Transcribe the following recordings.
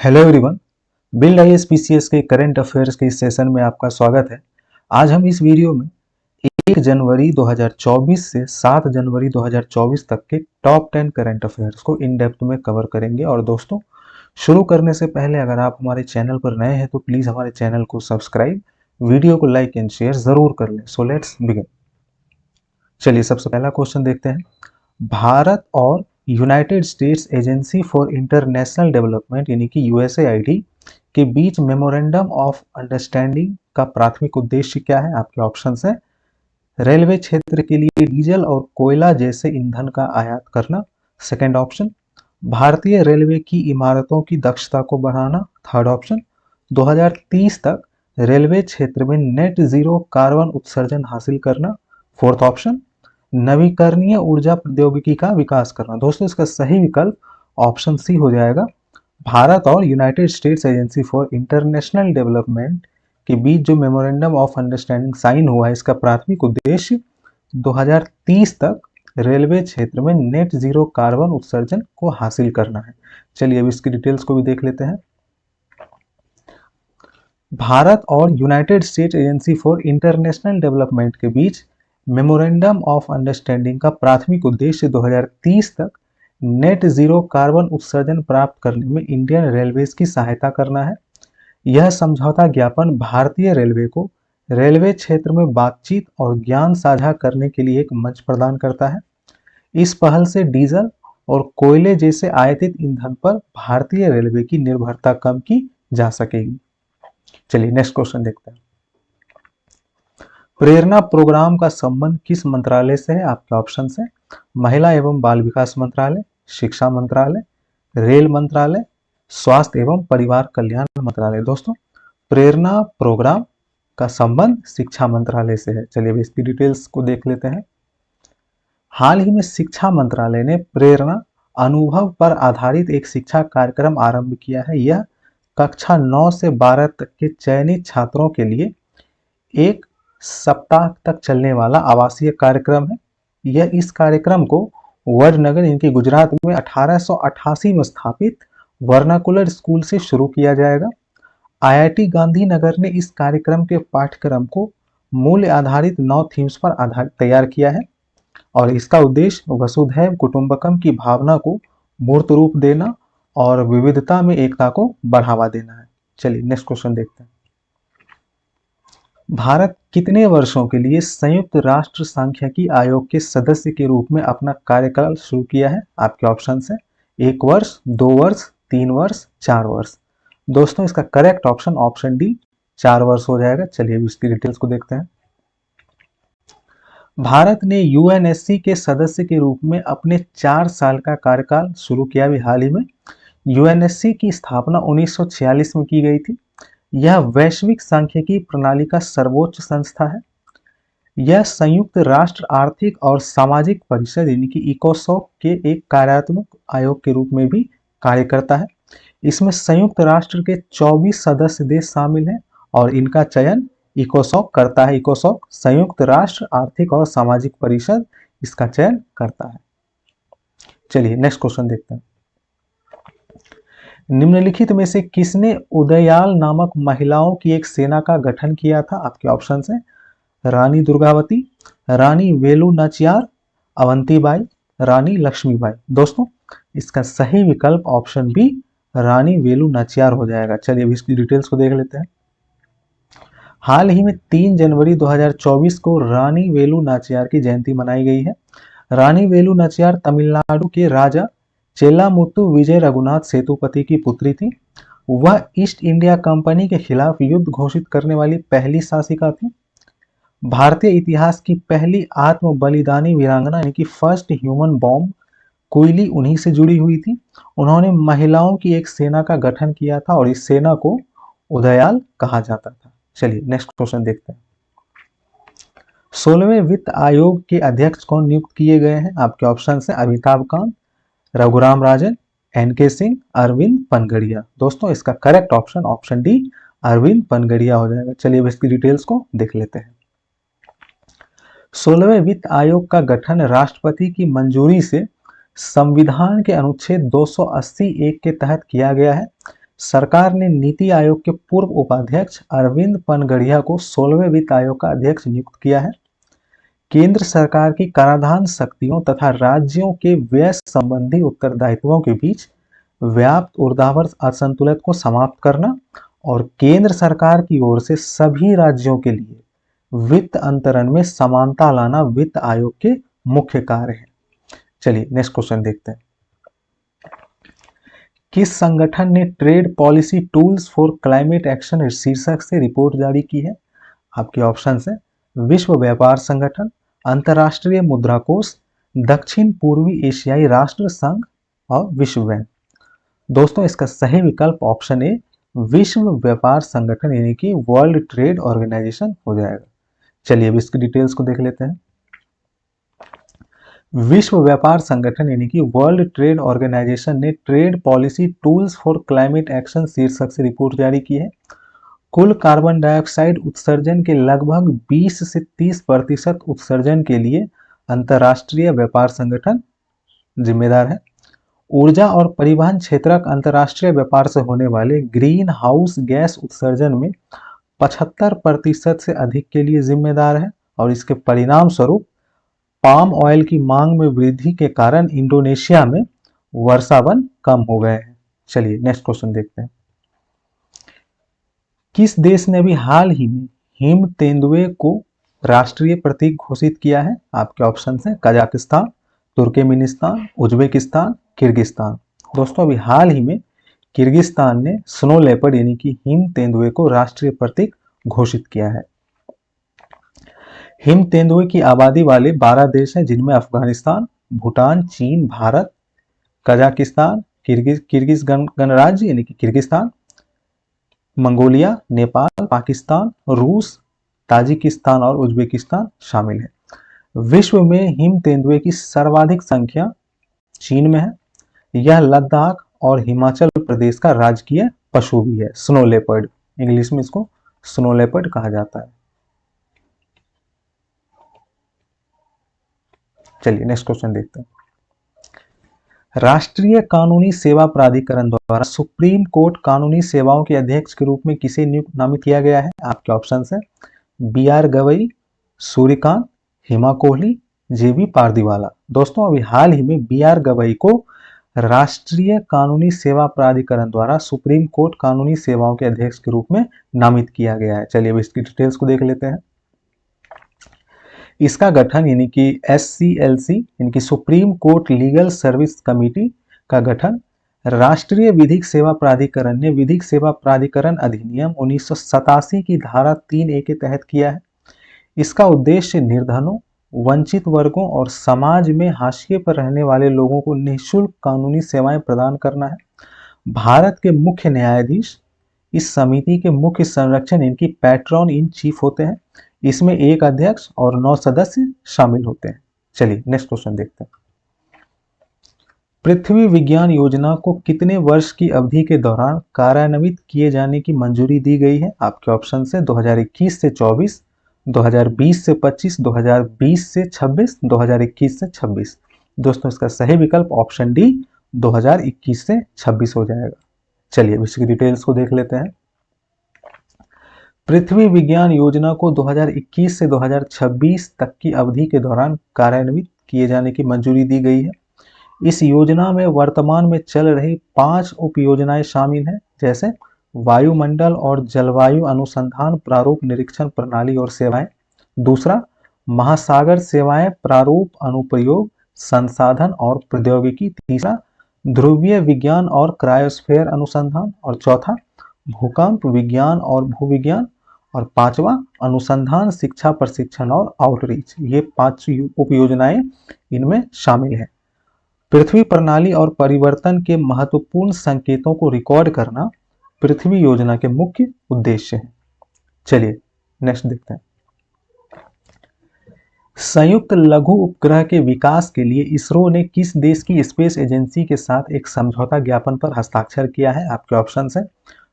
Hello everyone. Build IAS PCS के current affairs के इस सेशन में आपका स्वागत है। आज हम इस वीडियो में 1 जनवरी 2024 से 7 जनवरी 2024 तक के टॉप 10 करंट अफेयर्स को इन डेप्थ में कवर करेंगे। और दोस्तों, शुरू करने से पहले अगर आप हमारे चैनल पर नए हैं तो प्लीज़ हमारे चैनल को सब्सक्राइब, वीडियो को लाइक एंड शेयर ज़रूर कर लें। So let's begin. चलिए सबसे पहला क्वेश्चन देखते हैं। भारत और United states agency for international development यानी कि यूएसएआईडी के बीच मेमोरेंडम ऑफ अंडरस्टैंडिंग का प्राथमिक उद्देश्य क्या है? आपके ऑप्शन है रेलवे क्षेत्र के लिए डीजल और कोयला जैसे ईंधन का आयात करना। सेकंड ऑप्शन, भारतीय रेलवे की इमारतों की दक्षता को बढ़ाना। थर्ड ऑप्शन, 2030 तक रेलवे क्षेत्र में नेट जीरो कार्बन उत्सर्जन हासिल करना। फोर्थ ऑप्शन, नवीकरणीय ऊर्जा प्रौद्योगिकी का विकास करना। दोस्तों, इसका सही विकल्प ऑप्शन सी हो जाएगा। भारत और United states agency for international development के बीच जो मेमोरेंडम ऑफ अंडरस्टैंडिंग साइन हुआ है, इसका प्राथमिक उद्देश्य 2030 तक रेलवे क्षेत्र में नेट जीरो कार्बन उत्सर्जन को हासिल करना है। चलिए अब इसकी डिटेल्स को भी देख लेते हैं। भारत और United states agency for international development के बीच मेमोरेंडम ऑफ अंडरस्टैंडिंग का प्राथमिक उद्देश्य 2030 तक नेट जीरो कार्बन उत्सर्जन प्राप्त करने में इंडियन रेलवेज की सहायता करना है। यह समझौता ज्ञापन भारतीय रेलवे को रेलवे क्षेत्र में बातचीत और ज्ञान साझा करने के लिए एक मंच प्रदान करता है। इस पहल से डीजल और कोयले जैसे आयातित ईंधन पर भारतीय रेलवे की निर्भरता कम की जा सकेगी। चलिए नेक्स्ट क्वेश्चन देखते हैं। प्रेरणा प्रोग्राम का संबंध किस मंत्रालय से है? आपके ऑप्शन है महिला एवं बाल विकास मंत्रालय, शिक्षा मंत्रालय, रेल मंत्रालय, स्वास्थ्य एवं परिवार कल्याण मंत्रालय। दोस्तों, प्रेरणा प्रोग्राम का संबंध शिक्षा मंत्रालय से है। चलिए इसकी डिटेल्स को देख लेते हैं। हाल ही में शिक्षा मंत्रालय ने प्रेरणा अनुभव पर आधारित एक शिक्षा कार्यक्रम आरंभ किया है। यह कक्षा 9 से 12 तक के चयनित छात्रों के लिए एक सप्ताह तक चलने वाला आवासीय कार्यक्रम है। यह इस कार्यक्रम को वडनगर इनके गुजरात में 1888 में स्थापित वर्नाकुलर स्कूल से शुरू किया जाएगा। आईआईटी गांधीनगर ने इस कार्यक्रम के पाठ्यक्रम को मूल्य आधारित 9 थीम्स पर तैयार किया है और इसका उद्देश्य वसुधैव कुटुंबकम की भावना को मूर्त रूप देना और विविधता में एकता को बढ़ावा देना है। चलिए नेक्स्ट क्वेश्चन देखते हैं। भारत कितने वर्षों के लिए संयुक्त राष्ट्र सांख्यिकी आयोग के सदस्य के रूप में अपना कार्यकाल शुरू किया है? आपके ऑप्शन है 1 वर्ष, 2 वर्ष, 3 वर्ष, 4 वर्ष। दोस्तों, इसका करेक्ट ऑप्शन ऑप्शन डी 4 वर्ष हो जाएगा। चलिए इसकी डिटेल्स को देखते हैं। भारत ने यूएनएससी के सदस्य के रूप में अपने 4 साल का कार्यकाल शुरू किया भी हाल ही में। यूएनएससी की स्थापना 1946 में की गई थी। यह वैश्विक सांख्यिकी प्रणाली का सर्वोच्च संस्था है। यह संयुक्त राष्ट्र आर्थिक और सामाजिक परिषद यानी कि इकोसॉक के एक कार्यात्मक आयोग के रूप में भी कार्य करता है। इसमें संयुक्त राष्ट्र के 24 सदस्य देश शामिल हैं और इनका चयन इकोसॉक करता है। इकोसॉक संयुक्त राष्ट्र आर्थिक और सामाजिक परिषद इसका चयन करता है। चलिए नेक्स्ट क्वेश्चन देखते हैं। निम्नलिखित में से किसने उदयाल नामक महिलाओं की एक सेना का गठन किया था? आपके ऑप्शन है रानी दुर्गावती, रानी वेलु नाचियार, अवंतीबाई, रानी लक्ष्मीबाई। दोस्तों, इसका सही विकल्प ऑप्शन बी रानी वेलु नाचियार हो जाएगा। चलिए अब इसकी डिटेल्स को देख लेते हैं। हाल ही में 3 जनवरी 2024 को रानी वेलु नाचियार की जयंती मनाई गई है। रानी वेलु नाचियार तमिलनाडु के राजा चेल्लामुत्तु विजय रघुनाथ सेतुपति की पुत्री थी। वह ईस्ट इंडिया कंपनी के खिलाफ युद्ध घोषित करने वाली पहली शासिका थी। भारतीय इतिहास की पहली आत्म बलिदानी वीरांगना यानी कि फर्स्ट ह्यूमन बॉम्ब क्विली उन्हीं से जुड़ी हुई थी। उन्होंने महिलाओं की एक सेना का गठन किया था और इस सेना को उदयाल कहा जाता था। चलिए नेक्स्ट क्वेश्चन देखते हैं। 16वें वित्त आयोग के अध्यक्ष कौन नियुक्त किए गए हैं? आपके ऑप्शन है अमिताभ कांत, रघुराम राजन, एनके सिंह, अरविंद पनगड़िया। दोस्तों, इसका correct option option D Arvind Panagariya हो जाएगा। चलिए अब इसकी डिटेल्स को देख लेते हैं। 16वें वित्त आयोग का गठन राष्ट्रपति की मंजूरी से संविधान के अनुच्छेद 280(1) के तहत किया गया है। सरकार ने नीति आयोग के पूर्व उपाध्यक्ष अरविंद पनगड़िया को 16वें वित्त आयोग का अध्यक्ष नियुक्त किया है। केंद्र सरकार की कराधान शक्तियों तथा राज्यों के व्यय संबंधी उत्तरदायित्वों के बीच व्याप्त ऊर्ध्वाधर असंतुलन को समाप्त करना और केंद्र सरकार की ओर से सभी राज्यों के लिए वित्त अंतरण में समानता लाना वित्त आयोग के मुख्य कार्य है। चलिए नेक्स्ट क्वेश्चन देखते हैं। किस संगठन ने trade policy tools for climate action शीर्षक से रिपोर्ट जारी की है? आपके ऑप्शन है विश्व व्यापार संगठन, अंतर्राष्ट्रीय मुद्रा कोष, दक्षिण पूर्वी एशियाई राष्ट्र संघ और विश्व बैंक। दोस्तों इसका सही विकल्प ऑप्शन ए विश्व व्यापार संगठन यानी कि वर्ल्ड ट्रेड ऑर्गेनाइजेशन हो जाएगा। चलिए अब इसकी डिटेल्स को देख लेते हैं। विश्व व्यापार संगठन यानी कि वर्ल्ड ट्रेड ऑर्गेनाइजेशन ने trade policy tools for climate action शीर्षक से रिपोर्ट जारी की है। कुल कार्बन डाइऑक्साइड उत्सर्जन के लगभग 20 से 30% उत्सर्जन के लिए अंतर्राष्ट्रीय व्यापार संगठन जिम्मेदार है। ऊर्जा और परिवहन क्षेत्रक अंतर्राष्ट्रीय व्यापार से होने वाले ग्रीन हाउस गैस उत्सर्जन में 75% से अधिक के लिए जिम्मेदार है और इसके परिणाम स्वरूप पाम ऑयल की मांग में वृद्धि के कारण इंडोनेशिया में वर्षावन कम हो गए हैं। चलिए नेक्स्ट क्वेश्चन देखते हैं। किस देश ने अभी हाल ही में हिम तेंदुए को राष्ट्रीय प्रतीक घोषित किया है? आपके ऑप्शन हैं कजाकिस्तान, तुर्कमेनिस्तान, उज्बेकिस्तान, किर्गिस्तान। दोस्तों अभी हाल ही में किर्गिस्तान ने स्नो लेपर्ड यानी कि हिम तेंदुए को राष्ट्रीय प्रतीक घोषित किया है। हिम तेंदुए की आबादी वाले 12 देश हैं जिनमें अफगानिस्तान, भूटान, चीन, भारत, कजाकिस्तान, किर्गिज गणराज्य यानी कि किर्गिस्तान, मंगोलिया, नेपाल, पाकिस्तान, रूस, ताजिकिस्तान और उज्बेकिस्तान शामिल है। विश्व में हिम तेंदुए की सर्वाधिक संख्या चीन में है। यह लद्दाख और हिमाचल प्रदेश का राजकीय पशु भी है। स्नो लेपर्ड, इंग्लिश में इसको स्नो लेपर्ड कहा जाता है। चलिए नेक्स्ट क्वेश्चन देखते हैं। राष्ट्रीय कानूनी सेवा प्राधिकरण द्वारा सुप्रीम कोर्ट कानूनी सेवाओं के अध्यक्ष के रूप में किसे नामित किया गया है? आपके ऑप्शन है BR गवई, सूर्यकांत, हेमा कोहली, JB पारदीवाला। दोस्तों अभी हाल ही में BR गवई को राष्ट्रीय कानूनी सेवा प्राधिकरण द्वारा सुप्रीम कोर्ट कानूनी सेवाओं के अध्यक्ष के रूप में नामित किया गया है। चलिए अब इसकी डिटेल्स को देख लेते हैं। इसका गठन यानी कि SCLC यानी कि supreme court legal service committee का गठन राष्ट्रीय विधिक सेवा प्राधिकरण ने विधिक सेवा प्राधिकरण अधिनियम 1987 की धारा 3A के तहत किया है। इसका उद्देश्य निर्धनों, वंचित वर्गों और समाज में हाशिए पर रहने वाले लोगों को निःशुल्क कानूनी सेवाएं प्रदान करना है। भारत के मुख्य न्यायाधीश इस समिति के मुख्य संरक्षण इनकी पैट्रॉन इन चीफ होते हैं। इसमें एक अध्यक्ष और 9 सदस्य शामिल होते हैं। चलिए नेक्स्ट क्वेश्चन देखते हैं। पृथ्वी विज्ञान योजना को कितने वर्ष की अवधि के दौरान कार्यान्वित किए जाने की मंजूरी दी गई है? आपके ऑप्शन से 2021 से 24, 2020 से 25, 2020 से 26, 2021 से 26। दोस्तों इसका सही विकल्प ऑप्शन डी 2021 से 26 हो जाएगा। चलिए इसकी डिटेल्स को देख लेते हैं। पृथ्वी विज्ञान योजना को 2021 से 2026 तक की अवधि के दौरान कार्यान्वित किए जाने की मंजूरी दी गई है। इस योजना में वर्तमान में चल रही 5 उप योजनाएं शामिल हैं, जैसे वायुमंडल और जलवायु अनुसंधान प्रारूप निरीक्षण प्रणाली और सेवाएं। दूसरा, महासागर सेवाएं प्रारूप अनुप्रयोग संसाधन और प्रौद्योगिकी। तीसरा, ध्रुवीय विज्ञान और क्रायोस्फीयर अनुसंधान। और चौथा, भूकंप विज्ञान और भूविज्ञान। और पांचवा, अनुसंधान, शिक्षा, प्रशिक्षण और आउटरीच। ये 5 उप योजनाएं इनमें शामिल हैं। पृथ्वी प्रणाली और परिवर्तन के महत्वपूर्ण संकेतों को रिकॉर्ड करना पृथ्वी योजना के मुख्य उद्देश्य है। चलिए नेक्स्ट देखते हैं। संयुक्त लघु उपग्रह के विकास के लिए इसरो ने किस देश की स्पेस एजेंसी के साथ एक समझौता ज्ञापन पर हस्ताक्षर किया है? आपके ऑप्शन है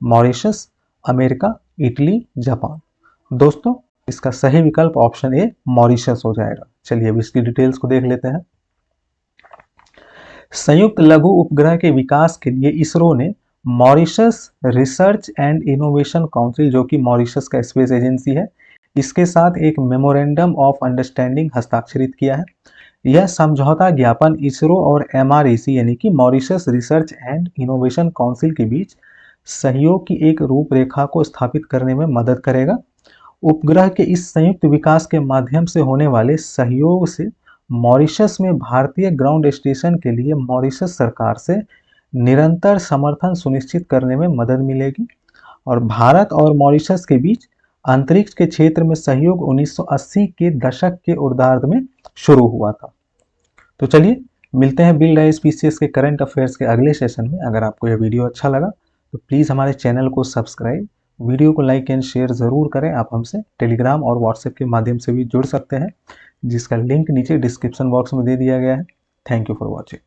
मॉरिशस, अमेरिका, इटली, जापान। दोस्तों इसका सही विकल्प ऑप्शन ए मॉरिशस हो जाएगा। चलिए अब इसकी डिटेल्स को देख लेते हैं। संयुक्त लघु उपग्रह के विकास के लिए इसरो ने Mauritius research and innovation council, जो कि मॉरिशस का स्पेस एजेंसी है, इसके साथ एक मेमोरेंडम ऑफ अंडरस्टैंडिंग हस्ताक्षरित किया है। यह समझौता ज्ञापन इसरो और MREC यानी कि Mauritius research and innovation council के बीच सहयोग की एक रूपरेखा को स्थापित करने में मदद करेगा। उपग्रह के इस संयुक्त विकास के माध्यम से होने वाले सहयोग से मॉरिशस में भारतीय ग्राउंड स्टेशन के लिए मॉरिशस सरकार से निरंतर समर्थन सुनिश्चित करने में मदद मिलेगी। और भारत और मॉरिशस के बीच अंतरिक्ष के क्षेत्र में सहयोग 1980 के दशक के उत्तरार्ध में शुरू हुआ था। तो चलिए मिलते हैं बिल्ड आईएसपीसीएस के करंट अफेयर्स के अगले सेशन में। अगर आपको यह वीडियो अच्छा लगा तो प्लीज़ हमारे चैनल को सब्सक्राइब, वीडियो को लाइक एंड शेयर ज़रूर करें। आप हमसे टेलीग्राम और व्हाट्सएप के माध्यम से भी जुड़ सकते हैं, जिसका लिंक नीचे डिस्क्रिप्शन बॉक्स में दे दिया गया है। Thank you for watching.